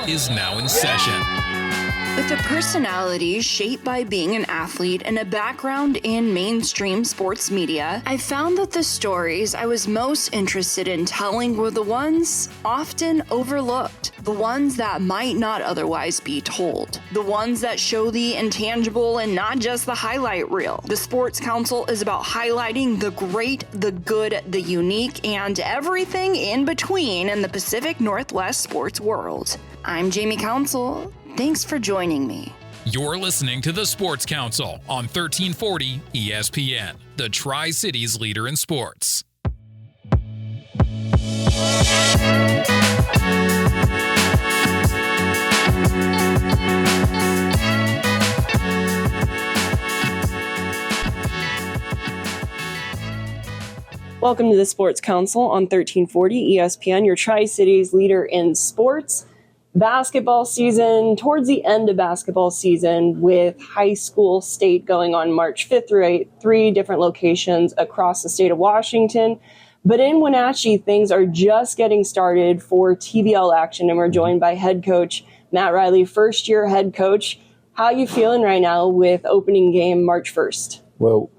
is now in session. With a personality shaped by being an athlete and a background in mainstream sports media, I found that the stories I was most interested in telling were the ones often overlooked, the ones that might not otherwise be told, the ones that show the intangible and not just the highlight reel. The Sports Council is about highlighting the great, the good, the unique, and everything in between in the Pacific Northwest sports world. I'm Jamie Council. Thanks for joining me. You're listening to the Sports Council on 1340 ESPN, the Tri-Cities leader in sports. Welcome to the Sports Council on 1340 ESPN, your Tri-Cities leader in sports. Basketball season, towards the end of basketball season, with high school state going on March 5th through 8th, 3 different locations across the state of Washington. But in Wenatchee, things are just getting started for TBL action, and we're joined by head coach Matt Riley, first-year head coach. How are you feeling right now with opening game March 1st? Well,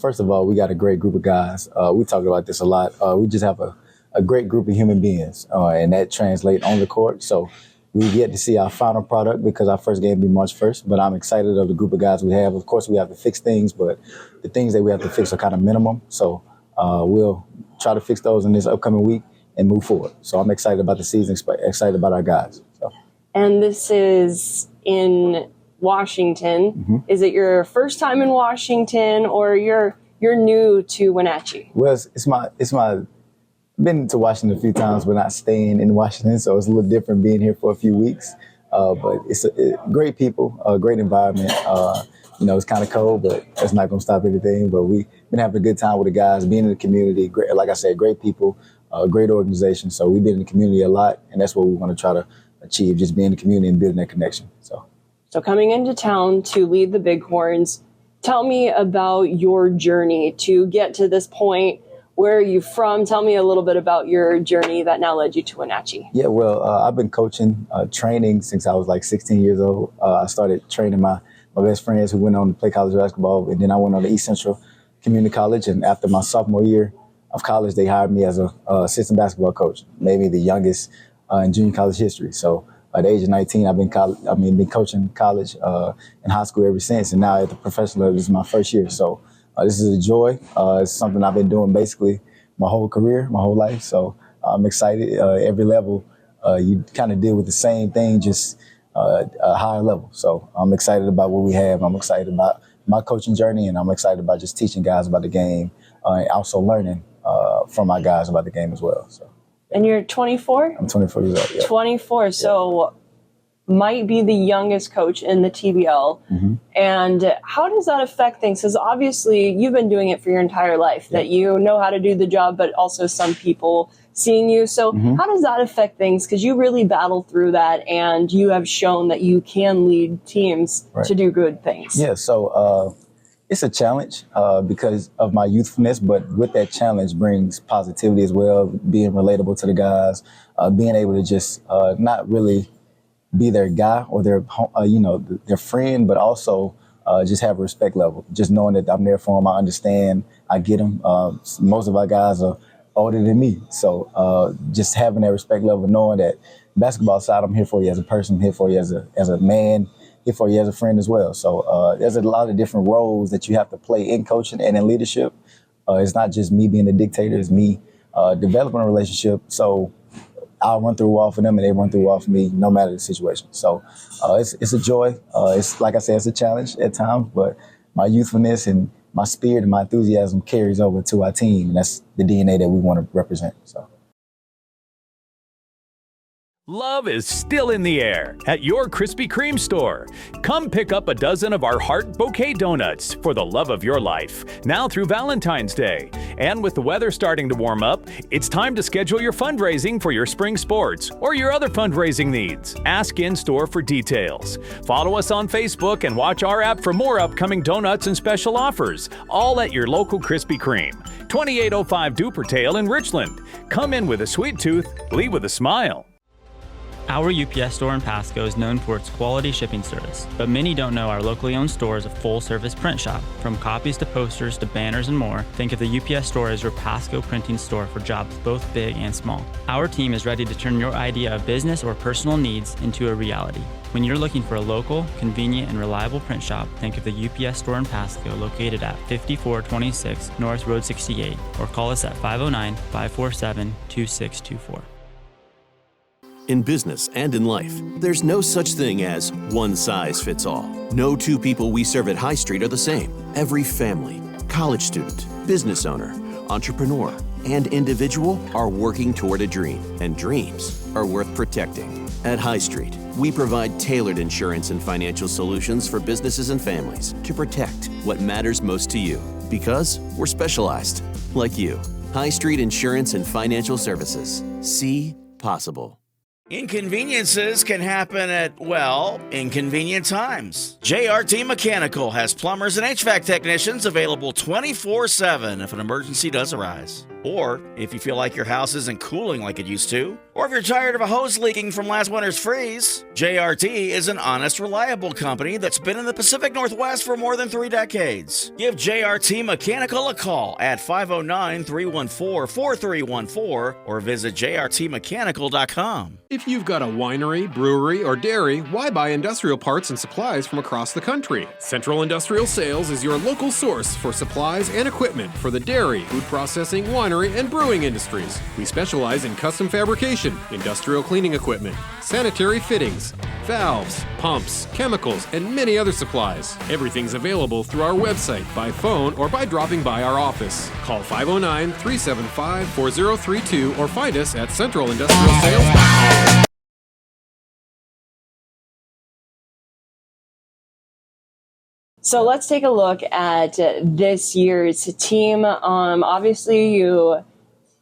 first of all, we got a great group of guys. We talk about this a lot. We just have a great group of human beings, and that translates on the court. So we get to see our final product because our first game will be March 1st, but I'm excited of the group of guys we have. Of course, we have to fix things, but the things that we have to fix are kind of minimum. So we'll try to fix those in this upcoming week and move forward. So I'm excited about the season, excited about our guys. So. And this is in Washington. Mm-hmm. Is it your first time in Washington, or you're new to Wenatchee? Well, it's my been to Washington a few times, but not staying in Washington, so it's a little different being here for a few weeks. But it's great people, a great environment. It's kind of cold, but that's not going to stop anything. But we've been having a good time with the guys, being in the community. Great, like I said, great people, great organization. So we've been in the community a lot, and that's what we want to try to achieve, just being in the community and building that connection. So coming into town to lead the Bighorns, tell me about your journey to get to this point. Where are you from? Tell me a little bit about your journey that now led you to Wenatchee. Yeah, well, I've been coaching, training since I was like 16 years old. I started training my best friends who went on to play college basketball, and then I went on to East Central Community College. And after my sophomore year of college, they hired me as a assistant basketball coach, maybe the youngest in junior college history. So at the age of 19, I've been coaching college and high school ever since, and now at the professional level, this is my first year. So this is a joy. It's something I've been doing basically my whole career, my whole life. So I'm excited. Every level, you kind of deal with the same thing, just a higher level. So I'm excited about what we have. I'm excited about my coaching journey, and I'm excited about just teaching guys about the game and also learning from my guys about the game as well. So. And you're 24? I'm 24 years old, yeah. 24, so might be the youngest coach in the TBL. Mm-hmm. And how does that affect things? Because obviously you've been doing it for your entire life, that you know how to do the job, but also some people seeing you. So how does that affect things? Because you really battled through that, and you have shown that you can lead teams to do good things. Yeah, so it's a challenge because of my youthfulness, but with that challenge brings positivity as well, being relatable to the guys, being able to just not really be their guy or their friend, but also just have a respect level. Just knowing that I'm there for them, I understand, I get them. Most of our guys are older than me, so just having that respect level, knowing that basketball side, I'm here for you as a person, here for you as a man, here for you as a friend as well. So there's a lot of different roles that you have to play in coaching and in leadership. It's not just me being the dictator, it's me developing a relationship. So I'll run through a wall for them, and they run through a wall for me, no matter the situation. So it's a joy. It's like I said, it's a challenge at times, but my youthfulness and my spirit and my enthusiasm carries over to our team, and that's the DNA that we want to represent. So. Love is still in the air at your Krispy Kreme store. Come pick up a dozen of our Heart Bouquet donuts for the love of your life, now through Valentine's Day. And with the weather starting to warm up, it's time to schedule your fundraising for your spring sports or your other fundraising needs. Ask in-store for details. Follow us on Facebook and watch our app for more upcoming donuts and special offers, all at your local Krispy Kreme. 2805 Dupertale in Richland. Come in with a sweet tooth, leave with a smile. Our UPS store in Pasco is known for its quality shipping service, but many don't know our locally owned store is a full-service print shop. From copies to posters to banners and more, think of the UPS store as your Pasco printing store for jobs both big and small. Our team is ready to turn your idea of business or personal needs into a reality. When you're looking for a local, convenient, and reliable print shop, think of the UPS store in Pasco located at 5426 North Road 68 or call us at 509-547-2624. In business and in life, there's no such thing as one size fits all. No two people we serve at High Street are the same. Every family, college student, business owner, entrepreneur, and individual are working toward a dream, and dreams are worth protecting. At High Street, we provide tailored insurance and financial solutions for businesses and families to protect what matters most to you, because we're specialized, like you. High Street Insurance and Financial Services. See possible. Inconveniences can happen at, well, inconvenient times. JRT Mechanical has plumbers and HVAC technicians available 24/7 if an emergency does arise. Or if you feel like your house isn't cooling like it used to, or if you're tired of a hose leaking from last winter's freeze, JRT is an honest, reliable company that's been in the Pacific Northwest for more than 3 decades. Give JRT Mechanical a call at 509-314-4314 or visit jrtmechanical.com. If you've got a winery, brewery, or dairy, why buy industrial parts and supplies from across the country? Central Industrial Sales is your local source for supplies and equipment for the dairy, food processing, winery, and brewing industries. We specialize in custom fabrication, industrial cleaning equipment, sanitary fittings, valves, pumps, chemicals, and many other supplies. Everything's available through our website, by phone, or by dropping by our office. Call 509-375-4032 or find us at centralindustrialsales.com. So let's take a look at this year's team. Obviously, you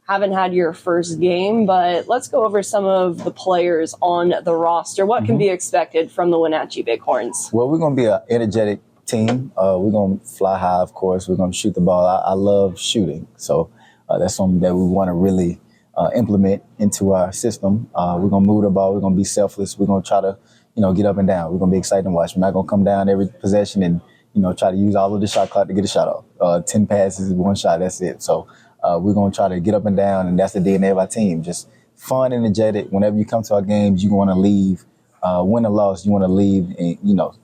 haven't had your first game, but let's go over some of the players on the roster. What can be expected from the Wenatchee Bighorns? Well, we're going to be an energetic team. We're going to fly high, of course. We're going to shoot the ball. I love shooting, so that's something that we want to really implement into our system. We're going to move the ball. We're going to be selfless. We're going to try to, get up and down. We're going to be excited to watch. We're not going to come down every possession and try to use all of the shot clock to get a shot off. 10 passes, 1 shot, that's it. So we're going to try to get up and down, and that's the DNA of our team. Just fun, energetic. Whenever you come to our games, you want to leave, win or loss, you want to leave,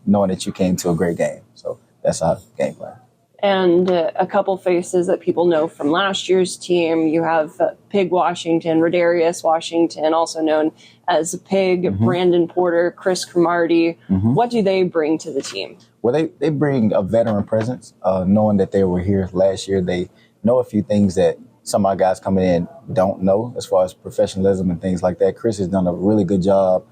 knowing that you came to a great game. So that's our game plan. And a couple faces that people know from last year's team. You have Pig Washington, Rodarius Washington, also known as Pig, Brandon Porter, Chris Cromartie. What do they bring to the team? Well, they bring a veteran presence, knowing that they were here last year. They know a few things that some of our guys coming in don't know as far as professionalism and things like that. Chris has done a really good job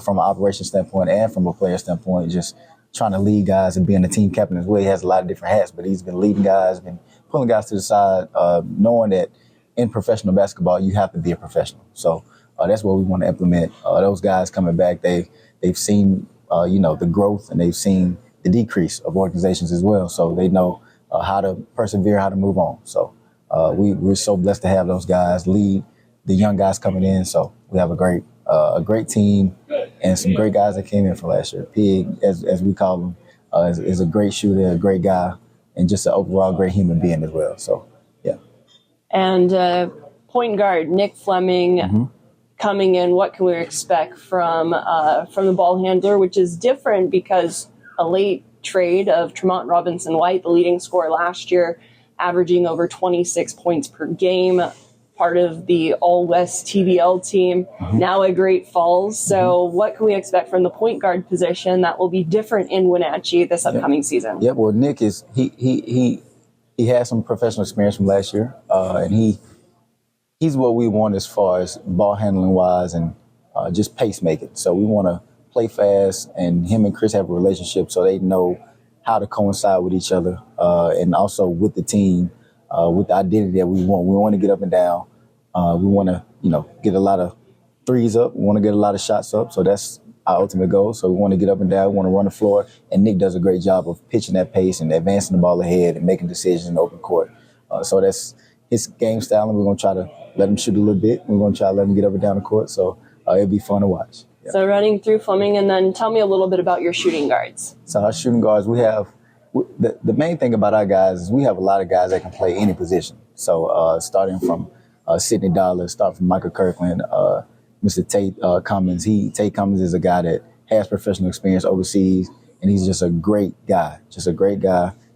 from an operation standpoint and from a player standpoint, just trying to lead guys and being a team captain as well. He has a lot of different hats, but he's been leading guys, been pulling guys to the side, knowing that in professional basketball, you have to be a professional. So that's what we want to implement. Those guys coming back, they've seen, the growth, and they've seen the decrease of organizations as well. So they know how to persevere, how to move on. So we're so blessed to have those guys lead the young guys coming in. So we have a great team and some great guys that came in from last year. Pig, as we call him, is a great shooter, a great guy, and just an overall great human being as well. So, yeah. And point guard Nick Fleming coming in. What can we expect from the ball handler, which is different because a late trade of Tremont Robinson-White, the leading scorer last year, averaging over 26 points per game, part of the All-West TBL team, now at Great Falls. So what can we expect from the point guard position that will be different in Wenatchee this upcoming season? Yeah, well, Nick is he has some professional experience from last year, and he's what we want as far as ball handling wise and just pace making. So we want to play fast, and him and Chris have a relationship so they know how to coincide with each other, and also with the team, with the identity that we want. We want to get up and down. We want to, get a lot of threes up. We want to get a lot of shots up. So that's our ultimate goal. So we want to get up and down. We want to run the floor. And Nick does a great job of pitching that pace and advancing the ball ahead and making decisions in the open court. So that's his game style, and we're going to try to let him shoot a little bit. We're going to try to let him get up and down the court. So it'll be fun to watch. Yeah. So running through Fleming, and then tell me a little bit about your shooting guards. So our shooting guards, the main thing about our guys is we have a lot of guys that can play any position. So starting from Sidney Dollar, starting from Michael Kirkland, Mr. Tate Cummins. Tate Cummins is a guy that has professional experience overseas, and he's just a great guy.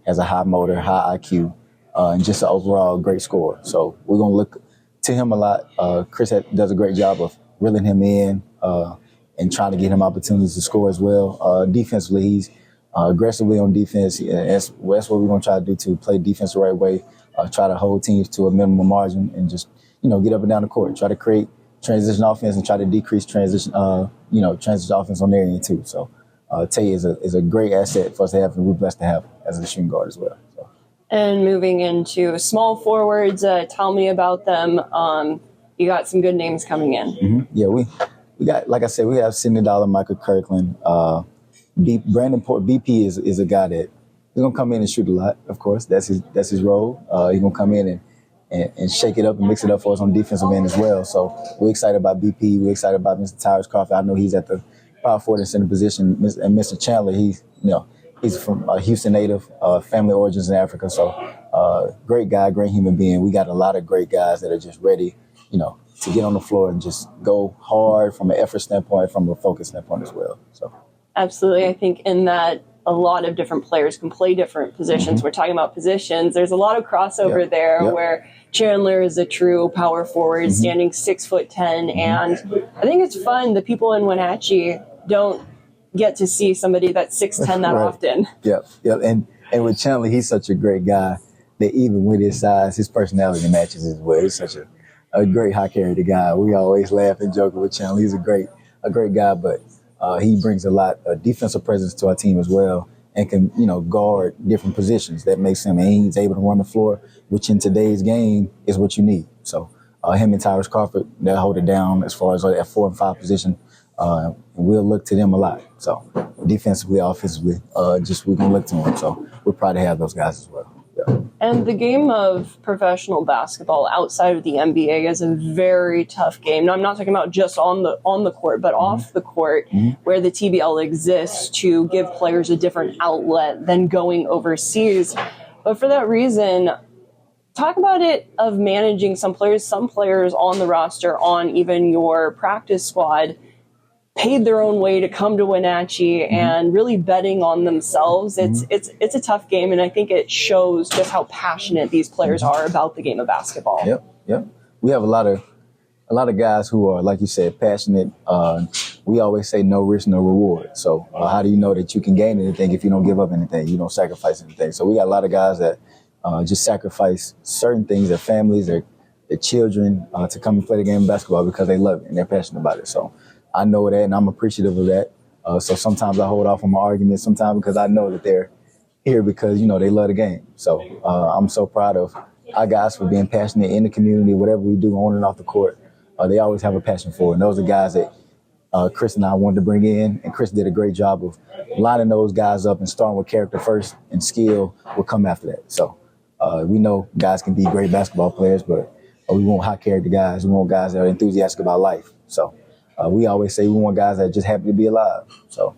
Has a high motor, high IQ, and just an overall great scorer. So we're going to look to him a lot. Chris does a great job of reeling him in and trying to get him opportunities to score as well. Defensively, he's aggressively on defense. That's what we're going to try to do, to play defense the right way, try to hold teams to a minimum margin, and just, get up and down the court, try to create transition offense and try to decrease transition offense on their end too. So Tay is a great asset for us to have, and we're blessed to have as a shooting guard as well. So. And moving into small forwards, tell me about them. You got some good names coming in. Mm-hmm. Yeah, we got, like I said, we have Sidney Dollar, Michael Kirkland. Brandon Port, BP is a guy that he's gonna come in and shoot a lot. Of course, that's his role. He's gonna come in and shake it up and mix it up for us on defensive end as well. So we're excited about BP. We're excited about Mr. Tyrus Crawford. I know he's at the power forward and center position. And Mr. Chandler, he's from Houston native, family origins in Africa. So great guy, great human being. We got a lot of great guys that are just ready, to get on the floor and just go hard from an effort standpoint, from a focus standpoint as well. So absolutely. I think in that a lot of different players can play different positions. Mm-hmm. We're talking about positions. There's a lot of crossover there where Chandler is a true power forward, standing 6'10", and I think it's fun. The people in Wenatchee don't get to see somebody that's 6'10" that often. Yep. And with Chandler, he's such a great guy that even with his size, his personality matches as well. He's such a great high character guy. We always laugh and joke with Chandler. He's a great guy, but he brings a lot of defensive presence to our team as well, and can, guard different positions. That makes him, and he's able to run the floor, which in today's game is what you need. So him and Tyrus Crawford, they'll hold it down as far as that 4 and 5 position. And we'll look to them a lot. So defensively, offensively, we're going to look to them. So we're proud to have those guys as well. Yeah. And the game of professional basketball outside of the NBA is a very tough game. Now, I'm not talking about just on the court, but off the court, where the TBL exists to give players a different outlet than going overseas. But for that reason, talk about it of managing some players on the roster, on even your practice squad, paid their own way to come to Wenatchee and really betting on themselves. It's a tough game, and I think it shows just how passionate these players are about the game of basketball. Yep. We have a lot of guys who are, like you said, passionate. We always say no risk, no reward. So how do you know that you can gain anything if you don't give up anything? You don't sacrifice anything. So we got a lot of guys that just sacrifice certain things, their families, their children, to come and play the game of basketball because they love it and they're passionate about it. So I know that, and I'm appreciative of that. So sometimes I hold off on my arguments, sometimes because I know that they're here because, they love the game. So I'm so proud of our guys for being passionate in the community, whatever we do on and off the court. They always have a passion for it. And those are guys that Chris and I wanted to bring in, and Chris did a great job of lining those guys up and starting with character first, and skill will come after that. So we know guys can be great basketball players, but we want high character guys. We want guys that are enthusiastic about life. So we always say we want guys that are just happy to be alive. So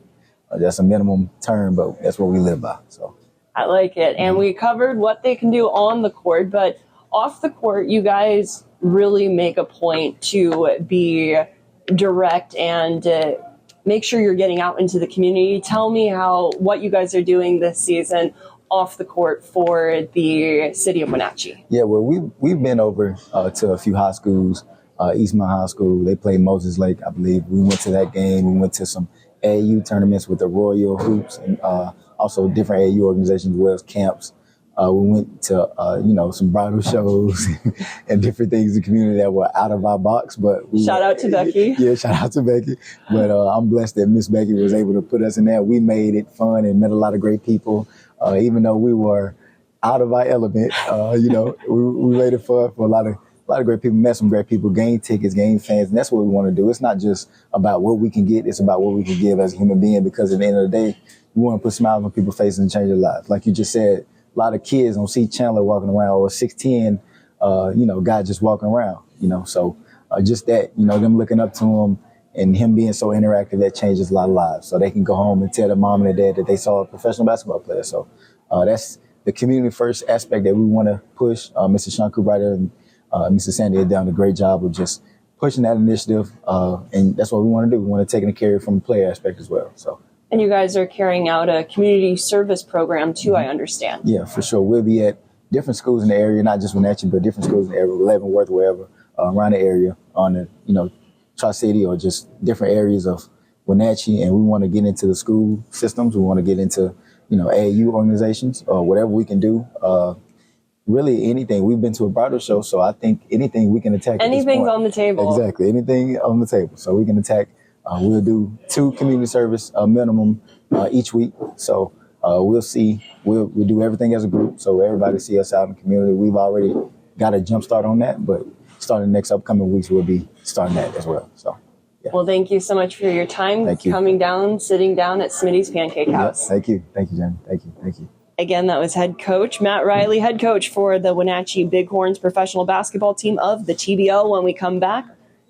that's a minimum term, but that's what we live by. So I like it. And we covered what they can do on the court, but off the court, you guys really make a point to be direct and make sure you're getting out into the community. Tell me what you guys are doing this season off the court for the city of Wenatchee. Yeah, well, we've been over to a few high schools. Eastman High School, they played Moses Lake, I believe. We went to that game. We went to some AAU tournaments with the Royal Hoops, and also different AAU organizations as well as camps. We went to, some bridal shows and different things in the community that were out of our box. But shout out to Becky. Yeah, shout out to Becky. But I'm blessed that Miss Becky was able to put us in there. We made it fun and met a lot of great people. Even though we were out of our element, we made it fun for a lot of great people, met some great people, gained tickets, gained fans, and that's what we want to do. It's not just about what we can get, it's about what we can give as a human being, because at the end of the day, we want to put smiles on people's faces and change their lives. Like you just said, a lot of kids don't see Chandler walking around, or 6'10", guy just walking around, so just that, them looking up to him and him being so interactive, that changes a lot of lives. So they can go home and tell their mom and their dad that they saw a professional basketball player. So that's the community first aspect that we want to push. Mr. Shawn Cooprider and Mr. Sandy have done a great job of just pushing that initiative, and that's what we want to do. We want to take it and carry it from the player aspect as well. So. And you guys are carrying out a community service program too, I understand. Yeah, for sure. We'll be at different schools in the area, not just Wenatchee, but different schools in the area, Leavenworth, wherever, around the area, on the, Tri-City or just different areas of Wenatchee. And we want to get into the school systems. We want to get into, AAU organizations or whatever we can do. Really anything. We've been to a bridal show, so I think anything we can attack. Anything's on the table. Exactly. Anything on the table. So we can attack. We'll do 2 community service minimum each week. So we'll see. We'll do everything as a group. So everybody see us out in the community. We've already got a jump start on that, but starting the next upcoming weeks, we'll be starting that as well. So, yeah. Well, thank you so much for your time. Thank you. Coming down, sitting down at Smitty's Pancake House. Yes, thank you. Thank you, Jen. Thank you. Again, that was head coach Matt Riley, head coach for the Wenatchee Bighorns professional basketball team of the TBL. When we come back,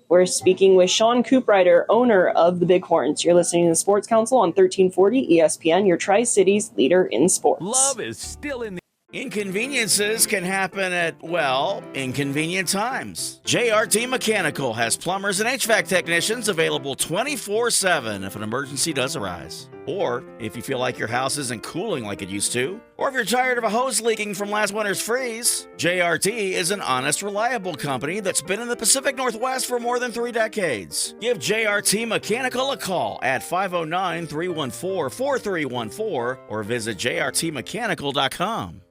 we're speaking with Shawn Cooprider, owner of the Bighorns. You're listening to the Sports Council on 1340 ESPN, your Tri-Cities leader in sports. Love is still in the Inconveniences can happen at, inconvenient times. JRT Mechanical has plumbers and HVAC technicians available 24/7 if an emergency does arise. Or if you feel like your house isn't cooling like it used to, or if you're tired of a hose leaking from last winter's freeze, JRT is an honest, reliable company that's been in the Pacific Northwest for more than 3 decades. Give JRT Mechanical a call at 509-314-4314 or visit jrtmechanical.com.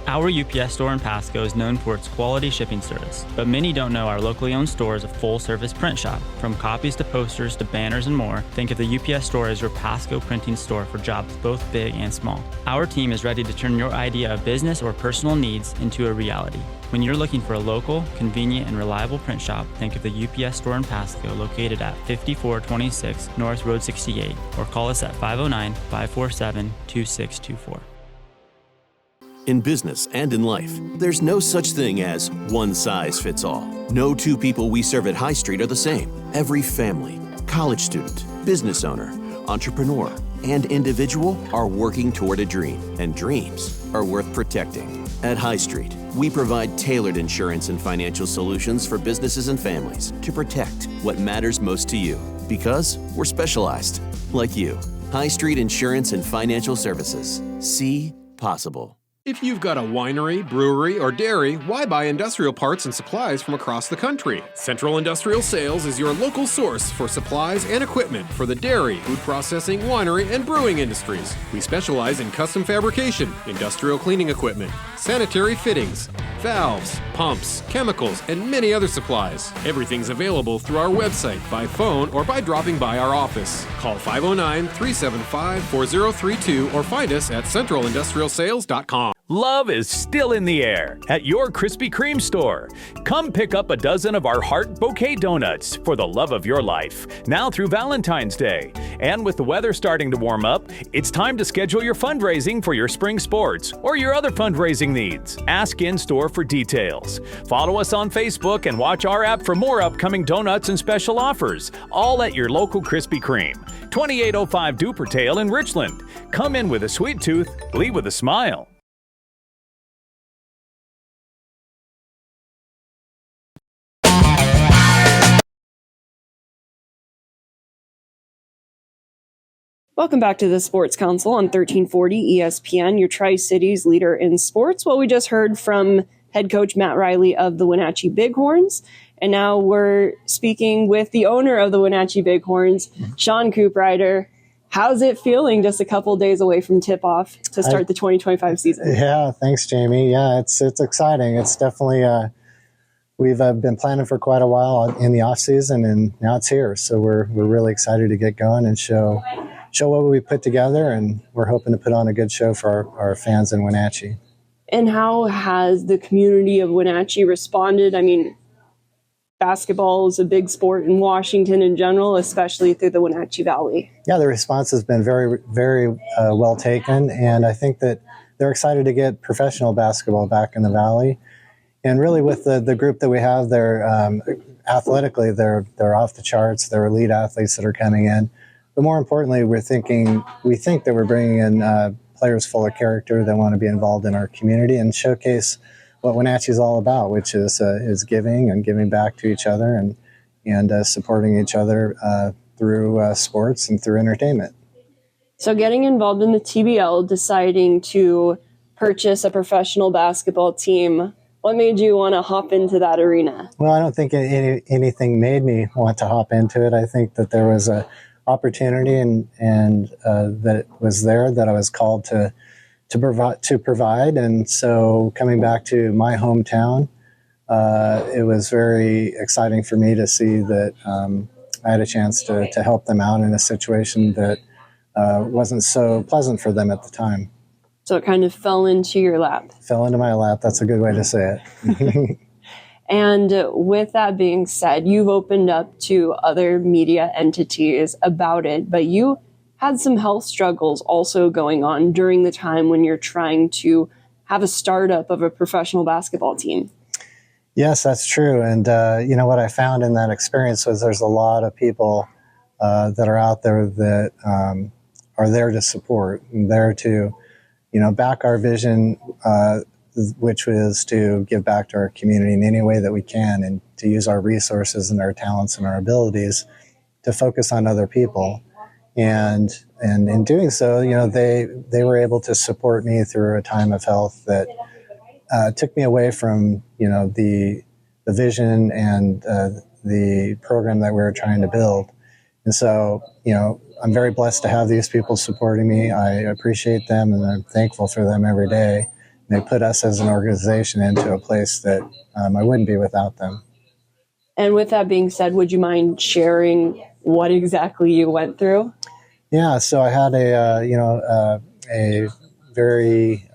Our UPS store in Pasco is known for its quality shipping service, but many don't know our locally owned store is a full-service print shop. From copies to posters to banners and more, think of the UPS store as your Pasco printing store for jobs both big and small. Our team is ready to turn your idea of business or personal needs into a reality. When you're looking for a local, convenient, and reliable print shop, think of the UPS store in Pasco located at 5426 North Road 68 or call us at 509-547-2624. In business and in life, there's no such thing as one size fits all. No 2 people we serve at High Street are the same. Every family, college student, business owner, entrepreneur, and individual are working toward a dream, and dreams are worth protecting. At High Street, we provide tailored insurance and financial solutions for businesses and families to protect what matters most to you, because we're specialized, like you. High Street Insurance and Financial Services. See possible. If you've got a winery, brewery, or dairy, why buy industrial parts and supplies from across the country? Central Industrial Sales is your local source for supplies and equipment for the dairy, food processing, winery, and brewing industries. We specialize in custom fabrication, industrial cleaning equipment, sanitary fittings, valves, pumps, chemicals, and many other supplies. Everything's available through our website, by phone, or by dropping by our office. Call 509-375-4032 or find us at centralindustrialsales.com. Love is still in the air at your Krispy Kreme store. Come pick up a dozen of our Heart Bouquet donuts for the love of your life, now through Valentine's Day. And with the weather starting to warm up, it's time to schedule your fundraising for your spring sports or your other fundraising needs. Ask in-store for details. Follow us on Facebook and watch our app for more upcoming donuts and special offers, all at your local Krispy Kreme. 2805 Dupertale in Richland. Come in with a sweet tooth, leave with a smile. Welcome back to the Sports Council on 1340 ESPN, your Tri-Cities leader in sports. Well, we just heard from head coach Matt Riley of the Wenatchee Bighorns, and now we're speaking with the owner of the Wenatchee Bighorns, Shawn Cooprider. How's it feeling just a couple days away from tip-off to start the 2025 season? Yeah, thanks, Jamie. Yeah, it's exciting. It's definitely we've been planning for quite a while in the off season, and now it's here. So we're really excited to get going and show what we put together, and we're hoping to put on a good show for our fans in Wenatchee. And how has the community of Wenatchee responded? I mean, basketball is a big sport in Washington in general, especially through the Wenatchee Valley. Yeah, the response has been very, very well taken, and I think that they're excited to get professional basketball back in the Valley. And really, with the group that we have, they're athletically, they're off the charts. They're elite athletes that are coming in. But more importantly, we think that we're bringing in players full of character that want to be involved in our community and showcase what Wenatchee is all about, which is giving and giving back to each other and supporting each other through sports and through entertainment. So getting involved in the TBL, deciding to purchase a professional basketball team, what made you want to hop into that arena? Well, I don't think anything made me want to hop into it. I think that there was a opportunity and that it was there that I was called to provide. And so coming back to my hometown, it was very exciting for me to see that I had a chance to help them out in a situation that wasn't so pleasant for them at the time. So it kind of fell into your lap. Fell into my lap. That's a good way to say it. And with that being said, you've opened up to other media entities about it, but you had some health struggles also going on during the time when you're trying to have a startup of a professional basketball team. Yes, that's true. And, what I found in that experience was there's a lot of people that are out there that are there to support and there to, back our vision, which was to give back to our community in any way that we can and to use our resources and our talents and our abilities to focus on other people. And in doing so, they were able to support me through a time of health that took me away from, the vision and the program that we were trying to build. And so, I'm very blessed to have these people supporting me. I appreciate them and I'm thankful for them every day. And they put us as an organization into a place that I wouldn't be without them. And with that being said, would you mind sharing what exactly you went through? Yeah, so I had a very,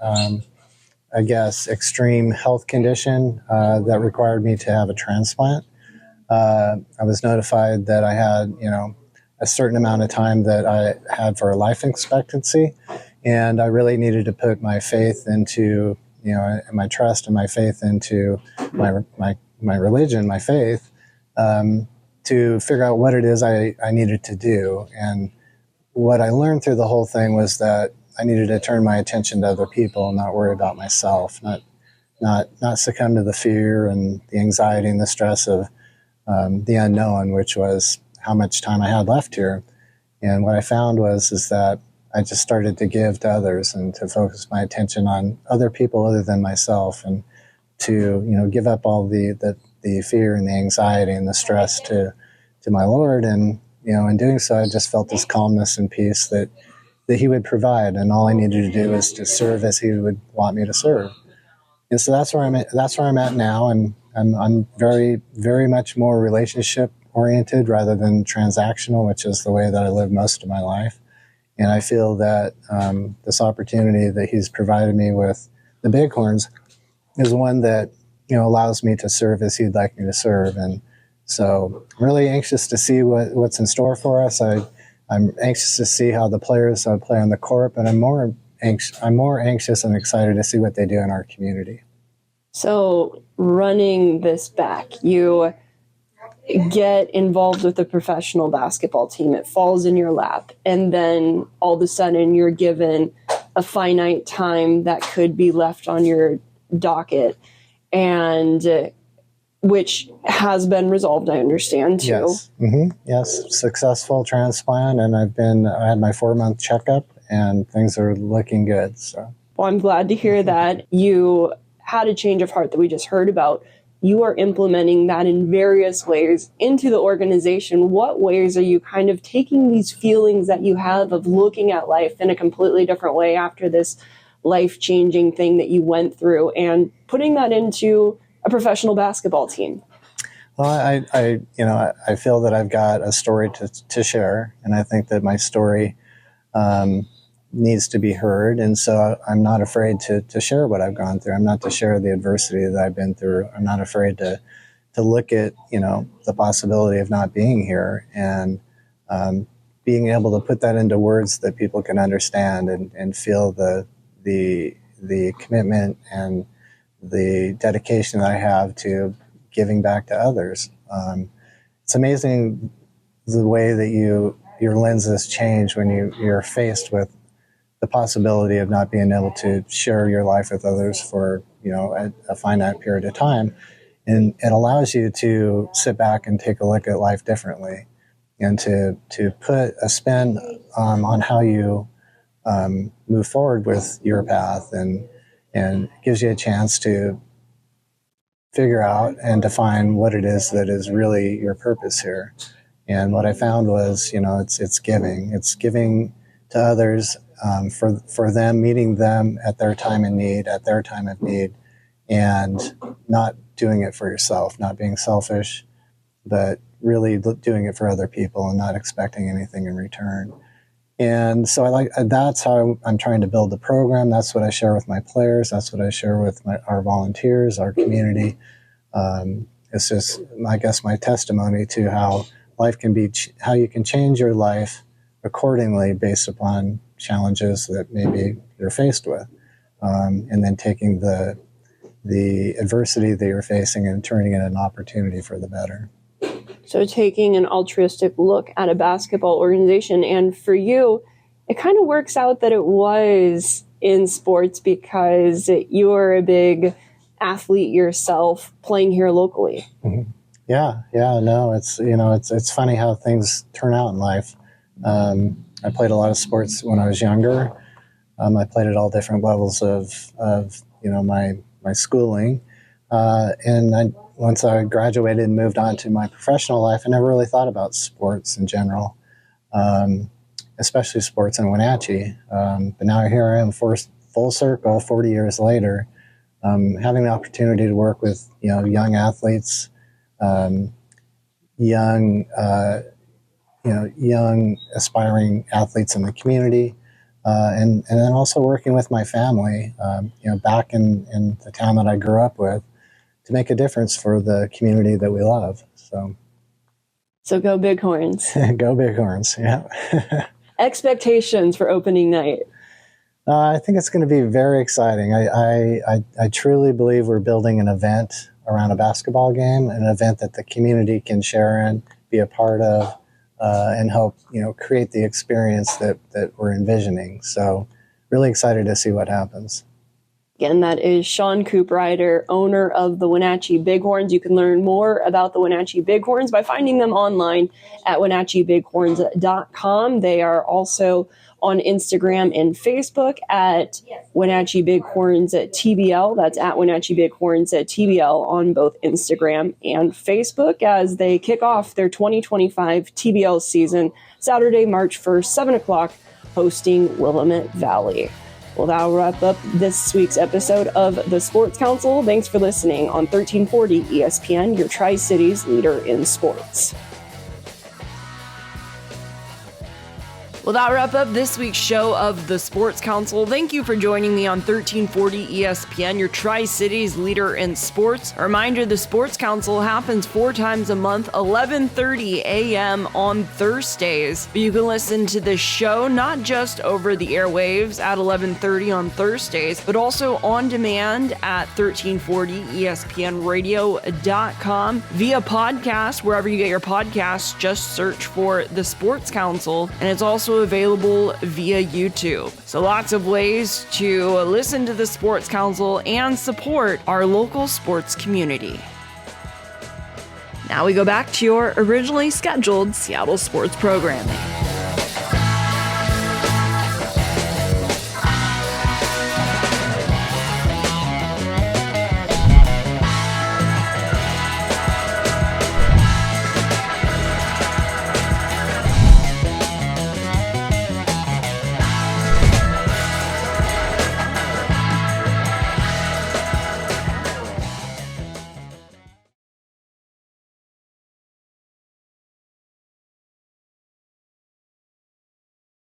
extreme health condition that required me to have a transplant. I was notified that I had, a certain amount of time that I had for a life expectancy, and I really needed to put my faith into, my trust and my faith into my religion, my faith, to figure out what it is I needed to do. And what I learned through the whole thing was that I needed to turn my attention to other people and not worry about myself, not succumb to the fear and the anxiety and the stress of the unknown, which was how much time I had left here. And what I found is that I just started to give to others and to focus my attention on other people other than myself, and to give up all the fear and the anxiety and the stress to my Lord. And in doing so, I just felt this calmness and peace that He would provide, and all I needed to do was to serve as He would want me to serve. And so that's where I'm at now. I'm very, very much more relationship oriented rather than transactional, which is the way that I live most of my life. And I feel that this opportunity that He's provided me with the Bighorns is one that allows me to serve as He'd like me to serve. And so I'm really anxious to see what's in store for us. I'm anxious to see how the players play on the court, but I'm more anxious and excited to see what they do in our community. So running this back, you get involved with a professional basketball team. It falls in your lap. And then all of a sudden you're given a finite time that could be left on your docket, and which has been resolved, I understand, too. Yes. Mm-hmm. Yes. Successful transplant. And I had my 4-month checkup and things are looking good. So. Well, I'm glad to hear that you had a change of heart that we just heard about. You are implementing that in various ways into the organization. What ways are you kind of taking these feelings that you have of looking at life in a completely different way after this life-changing thing that you went through and putting that into a professional basketball team? Well, I feel that I've got a story to share, and I think that my story needs to be heard. And so I'm not afraid to share what I've gone through. I'm not to share the adversity that I've been through. I'm not afraid to look at, the possibility of not being here and being able to put that into words that people can understand and feel the commitment and the dedication that I have to giving back to others. It's amazing the way that your lenses change when you're faced with the possibility of not being able to share your life with others for a finite period of time. And it allows you to sit back and take a look at life differently, and to put a spin on how you move forward with your path, and gives you a chance to figure out and define what it is that is really your purpose here. And what I found was, it's giving. It's giving to others, for them, meeting them at their time of need, and not doing it for yourself, not being selfish, but really doing it for other people and not expecting anything in return. And so that's how I'm trying to build the program. That's what I share with my players. That's what I share with our volunteers, our community. It's just, I guess, my testimony to how life can be, how you can change your life accordingly based upon challenges that maybe you're faced with. And then taking the adversity that you're facing and turning it into an opportunity for the better. So taking an altruistic look at a basketball organization, and for you, it kind of works out that it was in sports because you are a big athlete yourself playing here locally. Mm-hmm. No, it's funny how things turn out in life. I played a lot of sports when I was younger. I played at all different levels of my schooling. And once I graduated and moved on to my professional life, I never really thought about sports in general, especially sports in Wenatchee. But now here I am, full circle, 40 years later, having the opportunity to work with young athletes, young aspiring athletes in the community, and then also working with my family, back in the town that I grew up with, to make a difference for the community that we love. So go Bighorns. Go Bighorns, yeah. Expectations for opening night? I think it's going to be very exciting. I truly believe we're building an event around a basketball game, an event that the community can share in, be a part of, and help create the experience that we're envisioning. So really excited to see what happens. Again, that is Shawn Cooprider, owner of the Wenatchee Bighorns. You can learn more about the Wenatchee Bighorns by finding them online at WenatcheeBighorns.com. They are also on Instagram and Facebook at Wenatchee Bighorns at TBL. That's at Wenatchee Bighorns at TBL on both Instagram and Facebook as they kick off their 2025 TBL season Saturday, March 1st, 7 o'clock, hosting Willamette Valley. Well, that'll wrap up this week's episode of The Sports Council. Thanks for listening on 1340 ESPN, your Tri-Cities leader in sports. Well, that'll wrap up this week's show of The Sports Council. Thank you for joining me on 1340 ESPN, your Tri-Cities leader in sports. A reminder, The Sports Council happens 4 times a month, 11:30 a.m. on Thursdays. But you can listen to the show not just over the airwaves at 11:30 on Thursdays, but also on demand at 1340ESPNradio.com via podcast. Wherever you get your podcasts, just search for The Sports Council. And it's also available via YouTube. So lots of ways to listen to the Sports Council and support our local sports community. Now we go back to your originally scheduled Seattle sports programming.